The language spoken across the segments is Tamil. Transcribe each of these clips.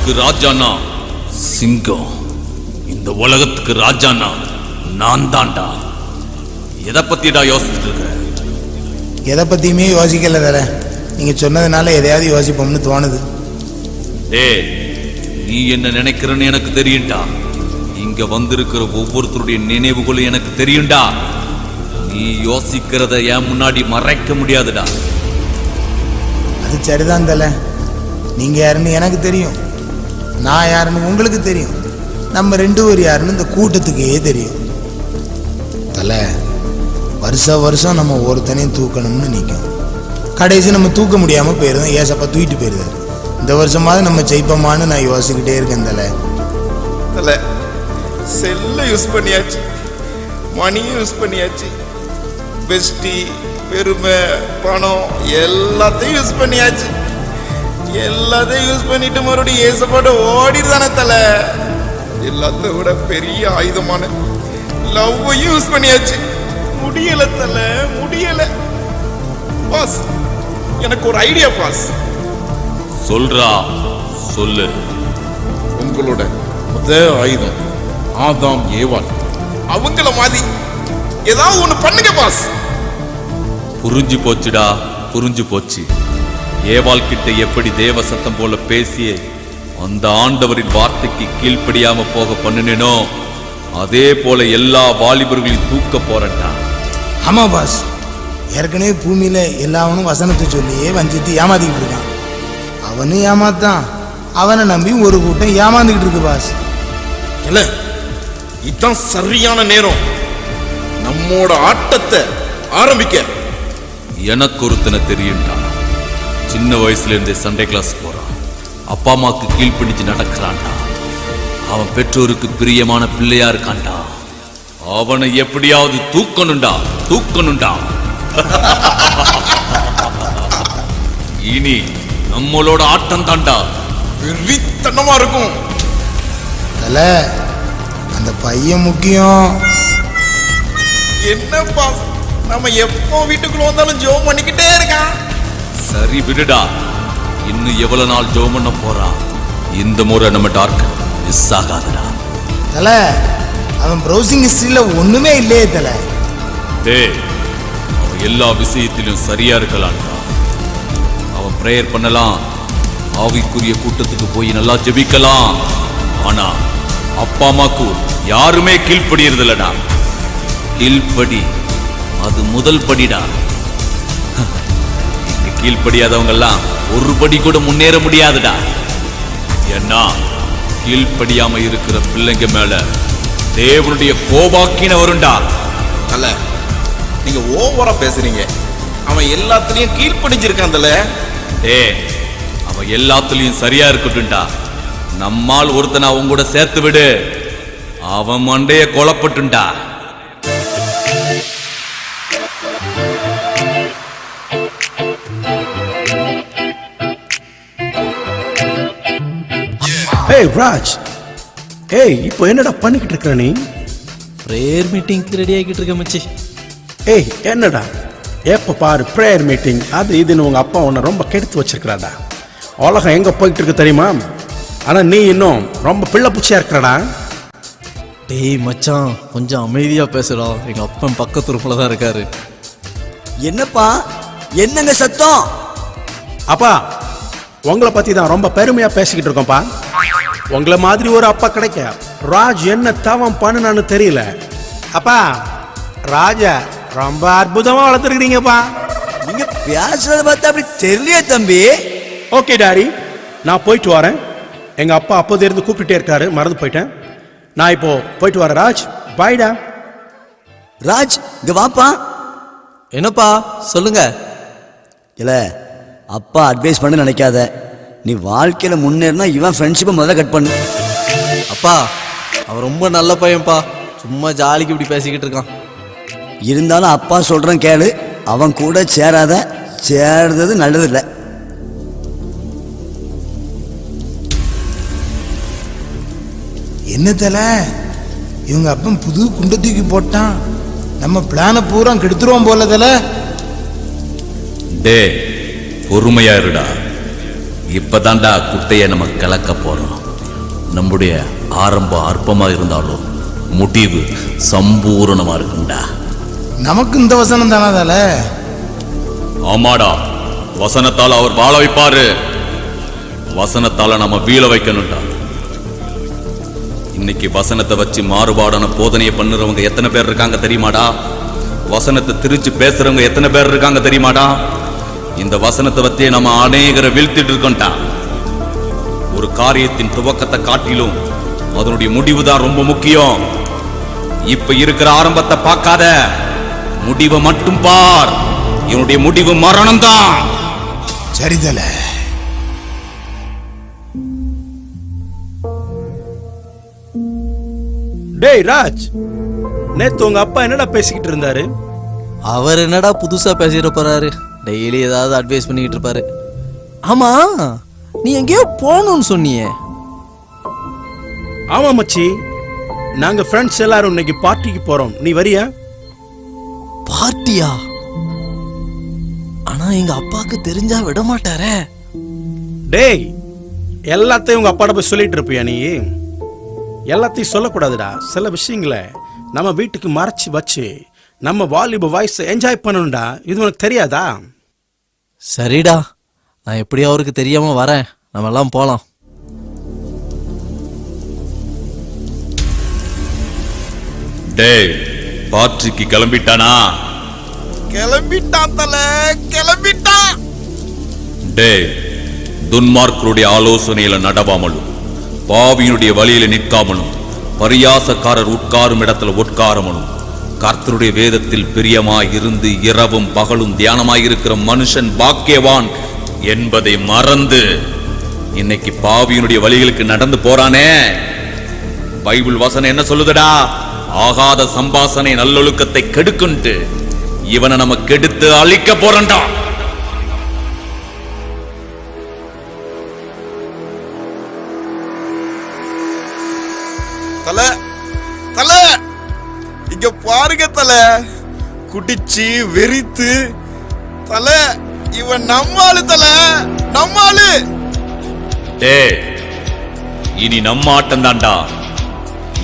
உலகத்துக்கு ராஜானா சிங்கம், இந்த உலகத்துக்கு ராஜானா நான் தான்டா. எதை பத்திடா யோசிச்சுட்டு இருக்க? எதை பத்தியுமே யோசிக்கல தல. நீங்க சொன்னதுனால எதையாவது யோசிப்போம்னு தோணுது. டேய், நீ என்ன நினைக்கிறன்னு எனக்கு தெரியும்டா. இங்க வந்திருக்கிற ஒவ்வொருத்தருடைய நினைவுகளும் எனக்கு தெரியும்டா. நீ யோசிக்கிறத என் முன்னாடி மறைக்க முடியாதுடா. அது சரிதான் தல. நீங்க யாருன்னு எனக்கு தெரியும், நான் யாருன்னு உங்களுக்கு தெரியும், நம்ம ரெண்டு பேர் யாருன்னு இந்த கூட்டத்துக்கே தெரியும். தல, வருஷம் நம்ம ஒருத்தனையும் தூக்கணும்னு நிற்கும். கடைசி நம்ம தூக்க முடியாம போயிருந்தோம், ஏசப்பா தூக்கிட்டு போயிருந்தாரு. இந்த வருஷமாவது நம்ம ஜெயிப்போமான்னு நான் யோசிச்சுக்கிட்டே இருக்கேன் தல. தல, செல்ல யூஸ் பண்ணியாச்சு, மணியும் யூஸ் பண்ணியாச்சு, பெஸ்டி, பெருமை, பணம் எல்லாத்தையும் யூஸ் பண்ணியாச்சு. எல்லாத்தையும் யூஸ் பண்ணிட்டு மறுபடியும் ஏசப்பாட்ட ஓடிடுதானே தல. எல்லாத்த விட பெரிய ஆயுதமான லவ்வையும் யூஸ் பண்ணியாச்சு. முடியல தல, முடியல. பாஸ், எனக்கு ஒரு ஐடியா பாஸ். சொல்றா, சொல்லு. உங்களோட முத ஆயுதம் ஆதாம் ஏவாள், அவங்கள மாதிரி ஏதாவது ஒண்ணு பண்ணுங்க பாஸ். புரிஞ்சு போச்சுடா, புரிஞ்சு போச்சு. ஏவாள் கிட்ட எப்படி தேவ சத்தம் போல பேசிய அந்த ஆண்டவரின் வார்த்தைக்கு கீழ்ப்படியாம போக பண்ணினேனோ அதே போல எல்லா வாலிபர்களையும் தூக்க போறேன்டா. ஆமா பாஸ், ஏற்கனவே பூமியில எல்லாவனும் வசனத்தை சொல்லியே வஞ்சித்து ஏமாத்திக்கிட்டு இருக்கான். அவனும் ஏமாத்தான், அவனை நம்பி ஒரு கூட்டம் ஏமாந்துக்கிட்டு இருக்கு பாஸ். இல்ல, இதுதான் சரியான நேரம் நம்மோட ஆட்டத்தை ஆரம்பிக்க. எனக்கு ஒருத்தனை தெரியும்டா. சின்ன வயசுல இருந்தே சண்டே கிளாஸ் போறான், அப்பா அம்மாக்கு கீழ்ப்படிஞ்சு நடக்கிறான்டா. அவன் பெற்றோருக்கு பிரியமான பிள்ளையா இருக்கான்டா. அவனை எப்படியாவது தூக்கணும்டா, தூக்கணும்டா. இனி நம்மளோட ஆட்டம் தான்டா வெறித்தனமா இருக்கும். தல, அந்த பையன் முக்கியம். என்ன பாஸ், நம்ம எப்போ வீட்டுக்குள்ள வந்தாலும் ஜோம் பண்ணிக்கிட்டே இருக்கான். சரி விடுடா, இன்னும் எவ்வளவு நாள் ஜோம் பண்ண போறான். இந்த முறை நம்ம டார்கெட் மிஸ் ஆகாதுடா. தல, அவன் ப்ரௌசிங் ஹிஸ்டரியில ஒண்ணுமே இல்லையே தல. டேய், அவன் எல்லா விஷயத்திலும் சரியா இருக்கலாம்டா. அவன் பிரேயர் பண்ணலாம், ஆவிக்குரிய கூட்டத்துக்கு போய் நல்லா ஜெபிக்கலாம். ஆனா அப்பா அம்மாக்கு யாருமே கீழ்ப்படியறது இல்லடா. கீழ்ப்படி, அது முதல் படிடா. இங்க கீழ்ப்படியாதவங்க எல்லாம் ஒரு படி கூட முன்னேற முடியாதுடா. ஏன்னா கீழ்ப்படியாம இருக்கிற பிள்ளைங்க மேல தேவனுடைய கோபாக்கின வருண்டா. அல்ல, நீங்க ஓவரா பேசுறீங்க. அவன் எல்லாத்துலயும் கீழ்ப்படிஞ்சிருக்கான் தல. அவன் எல்லாத்துலயும் சரியா இருக்கட்டும்டா. நம்மால் ஒருத்தனை அவங்க கூட சேர்த்து விடு, அவன் மண்டைய கொலப்பட்டுண்டா. ஏய் ராஜ், ஏய் இப்போ என்னடா பண்ணிக்கிட்டு இருக்கிற நீ? ப்ரேயர் மீட்டிங்க்கு ரெடி ஆகிட்டு இருக்க மச்சி. ஏய் என்னடா எப்போ பாரு ப்ரேயர் மீட்டிங் அது இதுன்னு உங்கள் அப்பா உன்னை ரொம்ப கெடுத்து வச்சிருக்கிறாடா. உலகம் எங்கே போய்கிட்டு இருக்கு தெரியுமா? ஆனால் நீ இன்னும் ரொம்ப பிள்ளை பூச்சியாக இருக்கிறடா. டேய் மச்சான், கொஞ்சம் அமைதியாக பேசுகிறா. எங்கள் அப்பன் பக்கத்து ரூமில் தான் இருக்காரு. என்னப்பா, என்னங்க சத்தம்? அப்பா, உங்களை பற்றி தான் ரொம்ப பெருமையாக பேசிக்கிட்டு இருக்கோம்ப்பா. உங்களை மாதிரி ஒரு அப்பா கிடைக்க ராஜ் என்ன தவம் பண்ணுனான்னு தெரியல. அப்பா, ராஜா ரொம்ப அற்புதமாக வளர்த்துருக்கிறீங்கப்பா. நீங்க பேசுறத பார்த்தா அப்படி தெரியலையே தம்பி. ஓகே டாடி, நான் போயிட்டு வரேன். எங்கள் அப்பா அப்போது இருந்து கூப்பிட்டுட்டே இருக்காரு, மறந்து போயிட்டேன். நான் இப்போ போயிட்டு வரேன் ராஜ். பாய்டா. ராஜ், இங்க வாப்பா. என்னப்பா சொல்லுங்க. இல்ல, அப்பா அட்வைஸ் பண்ண நினைக்காத. நீ வாழ்க்கையில முன்னேறினா இவன் ஃப்ரெண்ட்ஷிப்பை முதல்ல கட் பண்ணு. அப்பா, அவன் ரொம்ப நல்ல பையன்ப்பா. சும்மா ஜாலிக்கு இப்படி பேசிக்கிட்டு இருக்கான். இருந்தாலும் அப்பா சொல்றேன் கேளு. அவன் கூட சேராத, சேர்றது நல்லதில்லை. என்ன தல, இவங்க அப்பன் புது குண்டை தூக்கி போட்டான். நம்ம பிளான பூரா கெடுத்துருவோம் போல தல. டே, பொறுமையா இருடா. இப்பதான்டா குட்டைய நம்ம கலக்க போறோம். நம்முடைய ஆரம்பம் அற்பமா இருந்தாலும் முடிவு சம்பூரணமா இருக்கும்டா. நமக்கு இந்த வசனம் தானே தலை? ஆமாடா, வசனத்தால் அவர் வாழ வைப்பாரு. வசனத்தால நம்ம வீழ வைக்கணும்டா. இன்னைக்கு வசனத்தை வச்சு மாறுபாடான போதனையை பண்ணுறவங்க எத்தனை பேர் இருக்காங்க தெரியுமாடா? வசனத்தை திரிச்சு பேசுறவங்க எத்தனை பேர் இருக்காங்க தெரியுமாடா? இந்த வசனத்தை வச்சே நம்ம அநேகரை வீழ்த்திட்டு இருக்கோம்டா. ஒரு காரியத்தின் துவக்கத்தை காட்டிலும் அதனுடைய முடிவு தான் ரொம்ப முக்கியம். இப்ப இருக்கிற ஆரம்பத்தை பார்க்காத, முடிவை மட்டும் பார். என்னுடைய முடிவு மரணம் தான். சரி தலை. டேய் ராஜ், நேத்து உங்க அப்பா என்னடா பேசிக்கிட்டு இருந்தாரு? அவர் என்னடா புதுசா பேசிட்டு போறாரு? டெய்லி ஏதாவது அட்வைஸ் பண்ணிக்கிட்டு இருப்பாரு. ஆமா, நீ எங்கேயோ போகணும்னு சொன்னியே. ஆமா மச்சி, நாங்க ஃப்ரெண்ட்ஸ் எல்லாரும் இன்னைக்கு பார்ட்டிக்கு போறோம். நீ வரியா? பார்ட்டியா? ஆனா எங்க அப்பாக்கு தெரிஞ்சா விட மாட்டாரே. டேய், எல்லாத்தையும் உங்க அப்பாட்ட போய் சொல்லிட்டு இருப்பியா நீ? எல்லாத்தையும் சொல்லக்கூடாதுடா. சில விஷயங்களை நம்ம வீட்டுக்கு மறைச்சு வச்சு நம்ம வாலிப வயசை என்ஜாய் பண்ணணும்டா. இது உனக்கு தெரியாதா? சரிடா, நான் எப்படியும் அவருக்கு தெரியாம வரேன். நம்ம எல்லாம் போலாம். டேய், பார்ட்டிக்கு கிளம்பிட்டானா? கிளம்பிட்டான் தலை, கிளம்பிட்டான். டேய், துன்மார்க்கருடைய ஆலோசனையில நடவாமலும் பாவியினுடைய வழியில நிற்காமலும் பரியாசக்காரர் உட்காரும் இடத்துல உட்காரமலும் கர்த்தருடைய வேதத்தில் பிரியமாய் இருந்து இரவும் பகலும் தியானமாயிருக்கிற மனுஷன் பாக்கியவான் என்பதை மறந்து இன்னைக்கு பாவியினுடைய வழிகளுக்கு நடந்து போறானே. பைபிள் வசனம் என்ன சொல்லுதடா? ஆகாத சம்பாசனை நல்லொழுக்கத்தை கெடுக்குன்ட்டு இவனை நம்ம கெடுத்து அழிக்க போறண்டா. தல தல இங்க பாருங்க தல, குடிச்சு வெறித்து தல, இவன் நம்மாளு தல, நம்மாளு. டேய், இனி நம்ம ஆட்டம் தாண்டா.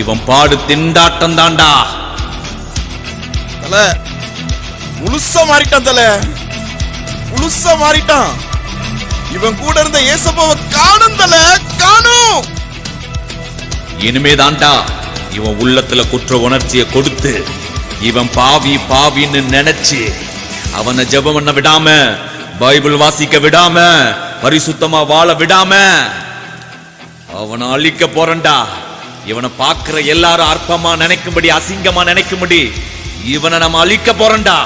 இவன் பாடு திண்டாட்டம் தாண்டா. தல முழுசா மாறிட்டான் தல, முழுசா மாறிட்டான். இவன் கூட இருந்த ஏசப்பாவை காணும் தல, காணும். இனிமே தாண்டா இவன் உள்ளத்துல குற்ற உணர்ச்சியை கொடுத்து இவன் பாவி பாவின்னு நினைச்சு அவனை ஜெபம் பண்ண விடாம, பைபிள் வாசிக்க விடாம, பரிசுத்தமா வாழ விடாம அவனை அழிக்க போறண்டா. இவனை பார்க்கிற எல்லாரும் அற்பமா நினைக்கும்படி, அசிங்கமா நினைக்கும்படி இவனை நம்ம அழிக்க போறண்டா.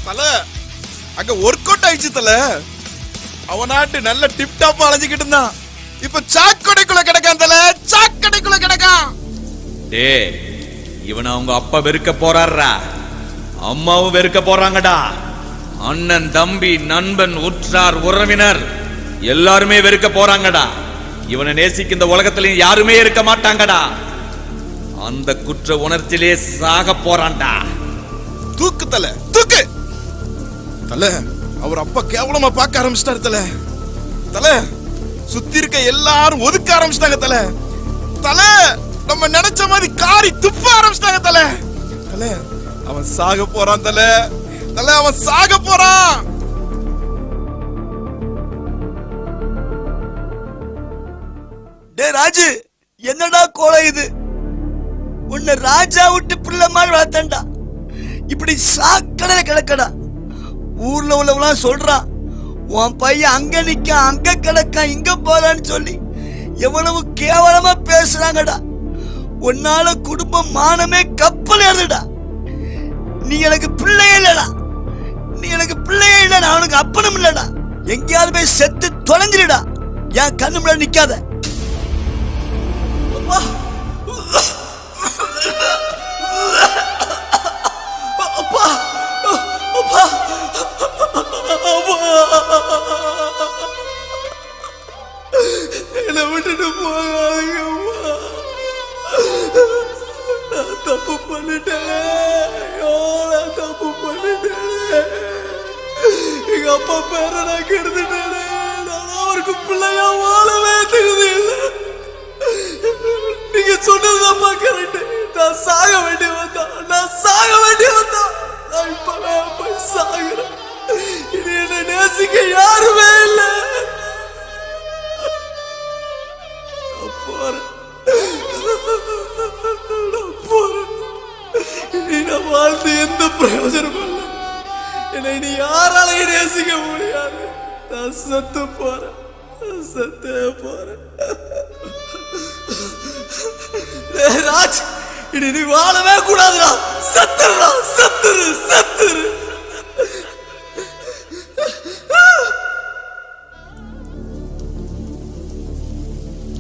தல அங்க ஒர்க் அவுட் ஆயிடுச்சு தல. அவனாட்டு நல்ல டிப் டாப்பா அலைஞ்சுக்கிட்டு இருந்தான். இப்ப சாக்கடைக்குள்ள கிடக்கான் தல, சாக்கடைக்குள்ள கிடக்கான். டேய், இவனை அவங்க அப்பா வெறுக்க போறாரா, அம்மாவும் வெறுக்க போறாங்கடா. அண்ணன், தம்பி, நண்பன், உற்றார், உறவினர் எல்லாருமே வெறுக்க போறாங்கடா. இவனை நேசிக்க இந்த உலகத்திலையும் யாருமே இருக்க மாட்டாங்கடா. அந்த குற்ற உணர்ச்சியிலே சாக போறான்டா. தூக்கு தல, தூக்கு தல. அவர் அப்பா கேவலமா பார்க்க ஆரம்பிச்சிட்டாரு தல. தல சுத்தி இருக்க எல்லாரும் ஒதுக்க ஆரம்பிச்சிட்டாங்க தல. தல நம்ம நினைச்ச மாதிரி காரி துப்ப ஆரம்பிச்சிட்டாங்க தல. தல அவன் சாக போறான் தல, தல அவன் சாக போறான். டே ராஜு, என்னடா கோலை இது? உன்னை ராஜா விட்டு பிள்ளை மாதிரி வளர்த்தேன்டா. இப்படி சாக்கடையில கிடக்கடா. ஊர்ல உள்ளவங்களாம் சொல்றான், உன் பையன் அங்க நிக்க, அங்க கிடக்க, இங்க போறான்னு சொல்லி எவ்வளவு கேவலமா பேசுறாங்கடா. உன்னால குடும்பம் மானமே கப்பல் ஏறுதுடா. நீ எனக்கு பிள்ளையே இல்லடா, நீ எனக்கு பிள்ளையே இல்ல, நான் அவனுக்கு அப்பனும் இல்லடா. எங்கேயாவது போய் செத்து தொலைஞ்சிருடா. என் கண்ணு முன்னாடி நிக்காத. அப்பா அப்பா அப்பா என்னை விட்டுட்டு போகாதீங்கம்மா. நான் தப்பு பண்ணிட்டேன், நான் தப்பு பண்ணிட்டேன். எங்க அப்பா பேரை நான் கெடுத்துட்டேன். அவருக்கு பிள்ளையா வாழவே தகுதி இல்லை. நீங்க சொன்னதுதான்ப்பா கரெக்ட். நான் சாக வேண்டி வந்தா நான் இப்பவே போய் சாகுறேன். இனி என்னை நேசிக்க யாருமே இல்லை. நான் போறேன். இனி நான் வாழ்ந்து எந்த பிரயோஜனமும் இல்லை. என்னை இனி யாராலையும் நேசிக்க முடியாது. நான் செத்து போறேன். ராஜ், இனி நீ வாழவே கூடாதுடா. சத்துரு.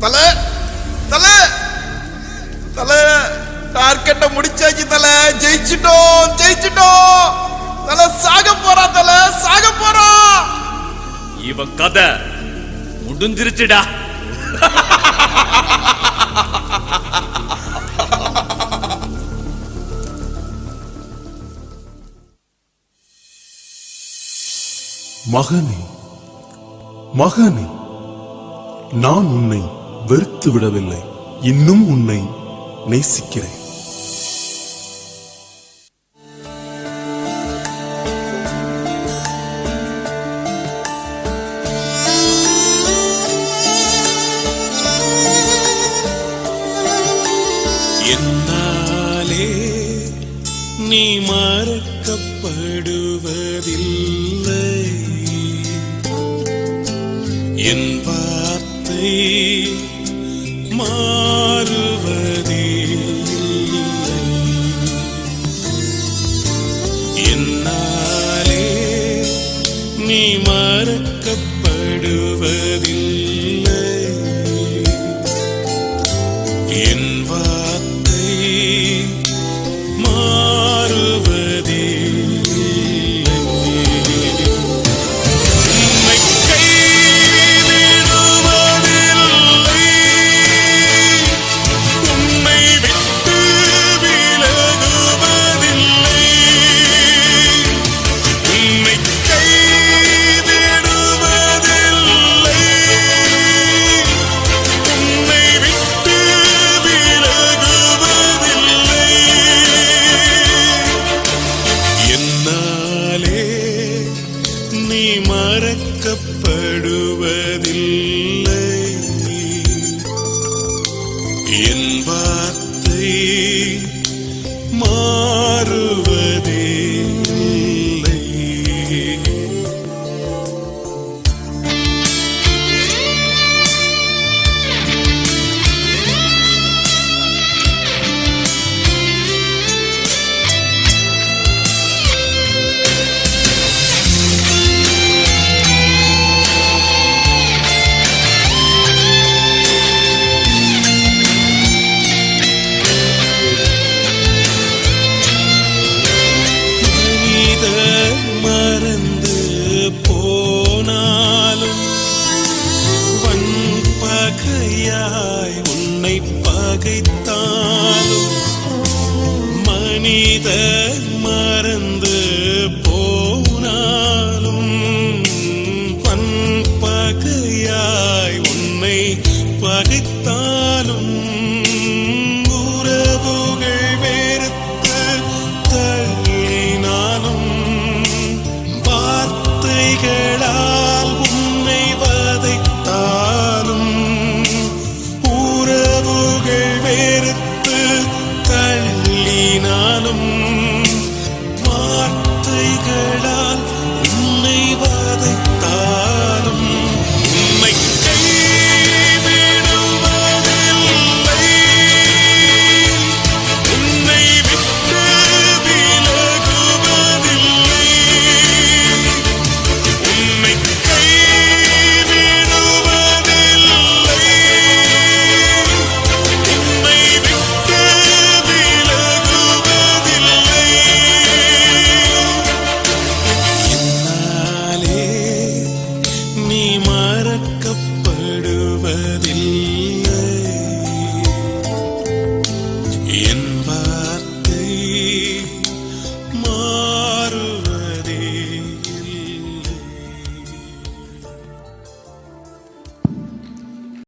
தலை தலை தலை டார்கெட்டை முடிச்சாச்சு தலை. ஜெயிச்சிட்டோம். தலை சாக போறான். இவன் கதை முடிஞ்சிருச்சுடா. மகனே, நான் உன்னை வெறுத்து விடவில்லை. இன்னும் உன்னை நேசிக்கிறேன். என்னாலே நீ மறக்கப்படுவதில்லை. என் வார்த்தை மாறுவதே இல்லை. என்னாலே நீ மறக்கப்படுவதில்லை. என் வார்த்தை மாறுவதே இல்லை. உன்னை கைவிடுவதில்லை. உன்னை விட்டு விலகுவதில்லை. உன்னை கைவிடுவதில்லை. உன்னை விட்டு விலகுவதில்லை. என்னாலே நீ மறக்கப்படுவதில்லை. என் வார்த்தை மாறுவதே இல்லை. மனிதர் மறந்து போனாலும் வன்பகையாய் உன்னை பகைத்தாலும், மனிதர் மறந்து போனாலும் வன்பகையாய் உன்னை பகைத்தாலும், உறவுகள் வெறுத்து தள்ளினாலும், வார்த்தைகளா